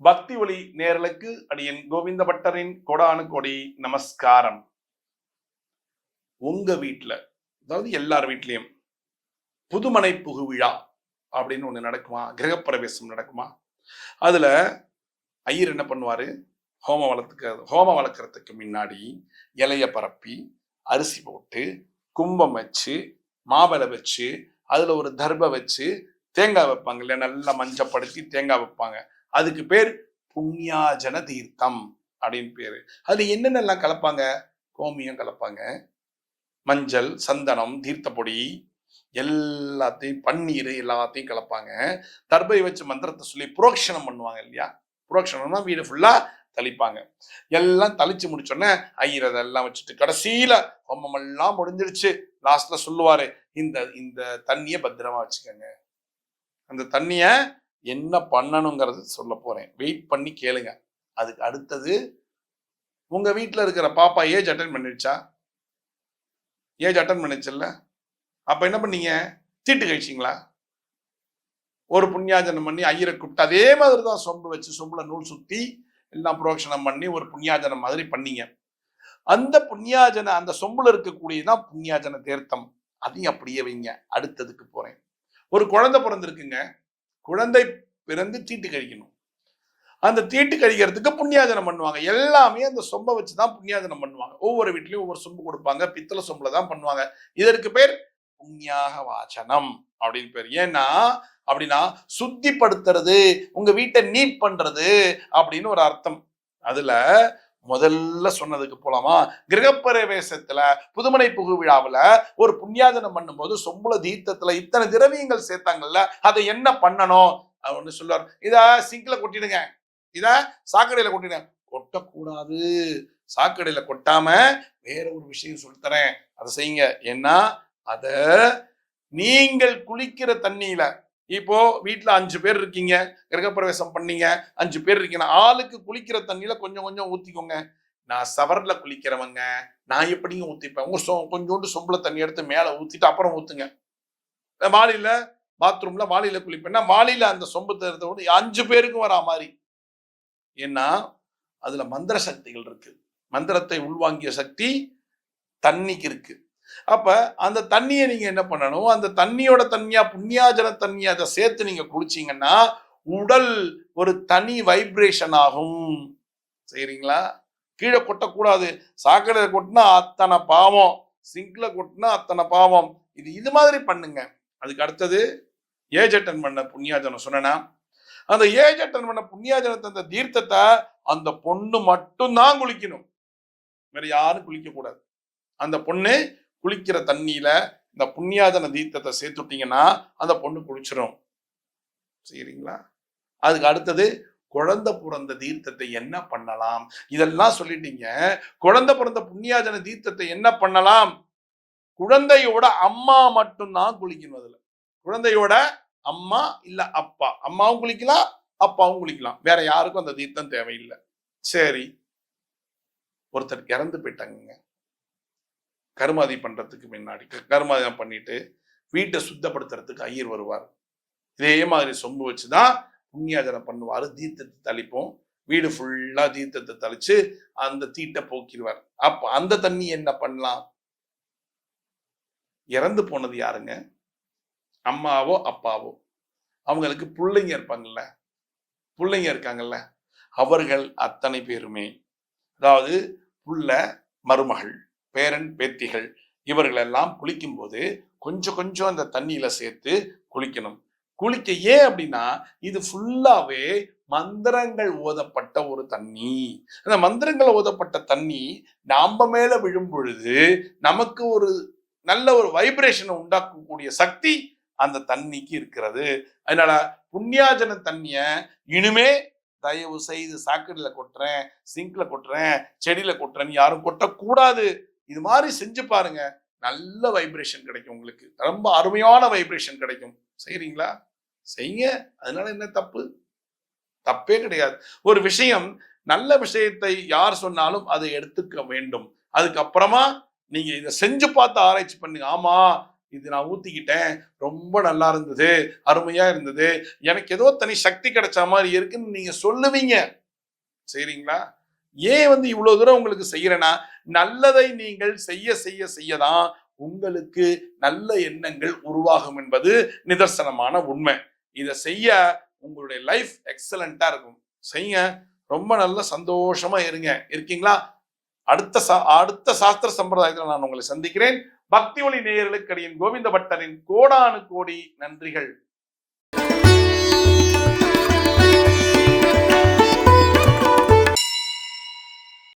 பக்தி ஒளி நேயர்களுக்கு அடியன் கோவிந்த பட்டரின் கொடானு கொடி நமஸ்காரம். உங்க வீட்டுல, அதாவது எல்லார் வீட்லயும் புதுமனை புகு விழா அப்படின்னு ஒண்ணு நடக்குமா? கிரகப்பிரவேசம் நடக்குமா? அதுல ஐயர் என்ன பண்ணுவாரு? ஹோமம் வளர்க்கறதுக்கு முன்னாடி இலைய பரப்பி அரிசி போட்டு கும்பம் வச்சு மாவிளை வச்சு அதுல ஒரு தர்ப வச்சு தேங்காய் வைப்பாங்க இல்லையா? நல்லா மஞ்சப்படுத்தி தேங்காய் வைப்பாங்க. அதுக்கு பேர் புண்ணியாஜன தீர்த்தம் அப்படின்னு பேரு. அதுல என்னென்னலாம் கலப்பாங்க? கோமியம் கலப்பாங்க, மஞ்சள், சந்தனம், தீர்த்த பொடி எல்லாத்தையும், பன்னீர் எல்லாத்தையும் கலப்பாங்க. தர்பை வச்சு மந்திரத்தை சொல்லி புரோக்ஷனம் பண்ணுவாங்க இல்லையா? புரோக்ஷனம்னா வீடு ஃபுல்லா தளிப்பாங்க. எல்லாம் தளிச்சு முடிச்சோடனே ஐயர் அதெல்லாம் வச்சுட்டு கடைசியில ஹோமம் எல்லாம் முடிஞ்சிருச்சு, லாஸ்ட்ல சொல்லுவாரு, இந்த இந்த தண்ணிய பத்திரமா வச்சுக்கோங்க. அந்த தண்ணிய என்ன பண்ணணுங்கிறது சொல்ல போறேன், வெயிட் பண்ணி கேளுங்க. அதுக்கு அடுத்தது, உங்க வீட்டுல இருக்கிற பாப்பா ஏஜ் அட்டன் பண்ணிடுச்சா? ஏஜ் அட்டன் பண்ணிச்சுல்ல? அப்ப என்ன பண்ணீங்க? தீட்டு கழிச்சிங்களா? ஒரு புண்ணியாஜனம் பண்ணி ஐயரை கூப்பிட்டு அதே மாதிரிதான் சொம்பு வச்சு சொம்புல நூல் சுத்தி எல்லாம் புரோக்ஷனம் பண்ணி ஒரு புண்ணியாஜனம் மாதிரி பண்ணீங்க. அந்த புண்ணியாஜன, அந்த சொம்புல இருக்கக்கூடியதான் புண்ணியாஜன தீர்த்தம். அதையும் அப்படியே வைங்க. அடுத்ததுக்கு போறேன். ஒரு குழந்தை பிறந்திருக்குங்க. குழந்தை பிறந்து தீட்டு கழிக்கணும். அந்த தீட்டு கழிக்கிறதுக்கு புண்ணியாஜனம் பண்ணுவாங்க. எல்லாமே அந்த சொம்பை வச்சுதான் புண்ணியாஜனம் பண்ணுவாங்க. ஒவ்வொரு வீட்லயும் ஒவ்வொரு சொம்பு கொடுப்பாங்க. பித்தளை சொம்புல தான் பண்ணுவாங்க. இதற்கு பேர் புண்ணியாக வாசனம் அப்படின்னு பேர். ஏன்னா அப்படின்னா சுத்திப்படுத்துறது, உங்க வீட்டை நீட் பண்றது அப்படின்னு ஒரு அர்த்தம். அதுல முதல்ல சொன்னதுக்கு போலாமா? கிரகப்பிரவேசத்துல புதுமனை புகு விழாவில் ஒரு புண்ணியாஜனம் பண்ணும்போது சொம்புல தீர்த்தத்துல இத்தனை திரவியங்கள் சேர்த்தாங்கல்ல, அதை என்ன பண்ணணும்? அவர் ஒண்ணு சொல்லுவார், இத சிங்க்ல கொட்டிடுங்க, இத சாக்கடையில கொட்டிடுங்க. கொட்டக்கூடாது. சாக்கடையில கொட்டாம வேற ஒரு விஷயம் சொல்லித்தரேன், அதை செய்யுங்க. ஏன்னா அத நீங்கள் குளிக்கிற தண்ணியில, இப்போ வீட்டுல 5 பேர் இருக்கீங்க, கிரகப்பிரவேசம் பண்ணீங்க, 5 பேர் இருக்கீங்க, ஆளுக்கு குளிக்கிற தண்ணியில கொஞ்சம் கொஞ்சம் ஊத்திக்கோங்க. நான் சவர்ல குளிக்கிறவங்க, நான் எப்படிங்க ஊத்திப்பேன்? கொஞ்சோண்டு சொம்புல தண்ணி எடுத்து மேல ஊத்திட்டு அப்புறம் ஊத்துங்க. வாளியில பாத்ரூம்ல வாளியில குளிப்பேன்னா வாளியில அந்த சொம்பு தருத்த 5 பேருக்கும் வரா மாதிரி. ஏன்னா அதுல மந்திர சக்திகள் இருக்கு. மந்திரத்தை உள்வாங்கிய சக்தி தண்ணிக்கு இருக்கு. அப்ப அந்த தண்ணியை நீங்க என்ன பண்ணணும்? அந்த தண்ணியோட தண்ணியா புண்ணியாஜன தண்ணியா அதை சேர்த்து நீங்க குளிச்சீங்கன்னா உடல் ஒரு தனி வைப்ரேஷன் ஆகும். சரிங்களா? கீழே கொட்டக்கூடாது. சாக்கடையில கொட்டினா அத்தனை பாவம், சிங்க்ல கொட்டினா அத்தனை பாவம். இது மாதிரி பண்ணுங்க. அதுக்கு அடுத்தது ஏஜ் அட்டன் பண்ண புண்ணியாஜனம் சொன்னா, அந்த ஏஜ் அட்டன் பண்ண புண்ணியாஜனத்தை, அந்த தீர்த்தத்தை அந்த பொண்ணு மட்டும்தான் குளிக்கணும். வேற யாரும் குளிக்க கூடாது. அந்த பொண்ணு குளிக்கிற தண்ணியில இந்த புண்ணியாஜன தீர்த்தத்தை சேர்த்துட்டீங்கன்னா அந்த பொண்ணு குளிச்சிடும். சரிங்களா? அதுக்கு அடுத்தது குழந்தை பிறந்த தீர்த்தத்தை என்ன பண்ணலாம்? இதெல்லாம் சொல்லிட்டீங்க. குழந்தை பிறந்த புண்ணியாஜன தீர்த்தத்தை என்ன பண்ணலாம்? குழந்தையோட அம்மா மட்டும்தான் குளிக்கணும். அதுல குழந்தையோட அம்மா இல்ல அப்பா, அம்மாவும் குளிக்கலாம், அப்பாவும் குளிக்கலாம். வேற யாருக்கும் அந்த தீர்த்தம் தேவையில்லை. சரி, ஒருத்தர் இறந்து போயிட்டாங்க. கருமாதி பண்றதுக்கு முன்னாடி கருமாதியம் பண்ணிட்டு வீட்டை சுத்தப்படுத்துறதுக்கு ஐயர் வருவார். இதே மாதிரி சொம்பு வச்சுதான் புண்ணியாஜனம் பண்ணுவாரு. தீர்த்தத்தை தளிப்போம். வீடு ஃபுல்லா தீர்த்தத்தை தளிச்சு அந்த தீட்டை போக்கிடுவார். அப்ப அந்த தண்ணி என்ன பண்ணலாம்? இறந்து போனது யாருங்க? அம்மாவோ அப்பாவோ, அவங்களுக்கு பிள்ளைங்க இருப்பாங்கல்ல, பிள்ளைங்க இருக்காங்கல்ல, அவர்கள் அத்தனை பேருமே, அதாவது புள்ள, மருமகள், பேரன், பேத்திகள், இவர்கள் எல்லாம் குளிக்கும் போது கொஞ்சம் கொஞ்சம் அந்த தண்ணியில சேர்த்து குளிக்கணும். குளிக்க ஏன் அப்படின்னா இது ஃபுல்லாவே மந்திரங்கள் ஓதப்பட்ட ஒரு தண்ணி. அந்த மந்திரங்கள் ஓதப்பட்ட தண்ணி நாம மேல விழும் பொழுது நமக்கு ஒரு நல்ல ஒரு வைப்ரேஷனை உண்டாக்கக்கூடிய சக்தி அந்த தண்ணிக்கு இருக்கிறது. அதனால புண்ணியாஜன தண்ணிய இனிமே தயவு செய்து சாக்கடையில கொட்டுறேன், சிங்க்ல கொட்டுறேன், செடியில கொட்டுறேன்னு யாரும் கொட்டக்கூடாது. இது மாதிரி செஞ்சு பாருங்க, நல்ல வைப்ரேஷன் கிடைக்கும். உங்களுக்கு ரொம்ப அருமையான வைப்ரேஷன் கிடைக்கும். செய்யறீங்களா? செய்யுங்க. அதனால என்ன தப்பு? தப்பே கிடையாது. ஒரு விஷயம், நல்ல விஷயத்தை யார் சொன்னாலும் அதை எடுத்துக்க வேண்டும். அதுக்கப்புறமா நீங்க இதை செஞ்சு பார்த்து ஆராய்ச்சி பண்ணுங்க. ஆமா, இது நான் ஊத்திக்கிட்டேன், ரொம்ப நல்லா இருந்தது, அருமையா இருந்தது, எனக்கு ஏதோ தனி சக்தி கிடைச்ச மாதிரி இருக்குன்னு நீங்க சொல்லுவீங்க. சரிங்களா? ஏன் இவ்வளவு தூரம் உங்களுக்கு செய்யறேன்னா, நல்லதை நீங்கள் செய்ய செய்ய செய்யதான் உங்களுக்கு நல்ல எண்ணங்கள் உருவாகும் என்பது நிதர்சனமான உண்மை. இதை செய்ய உங்களுடைய லைஃப் எக்ஸலண்டா இருக்கும். செய்யுங்க, ரொம்ப நல்ல சந்தோஷமா இருங்க. இருக்கீங்களா? அடுத்த சாஸ்திர சம்பிரதாயத்தில் நான் உங்களை சந்திக்கிறேன். பக்தி ஒளி நேயர்களுக்கு அடியேன் கோவிந்த பட்டரின் கோடானு கோடி நன்றிகள்.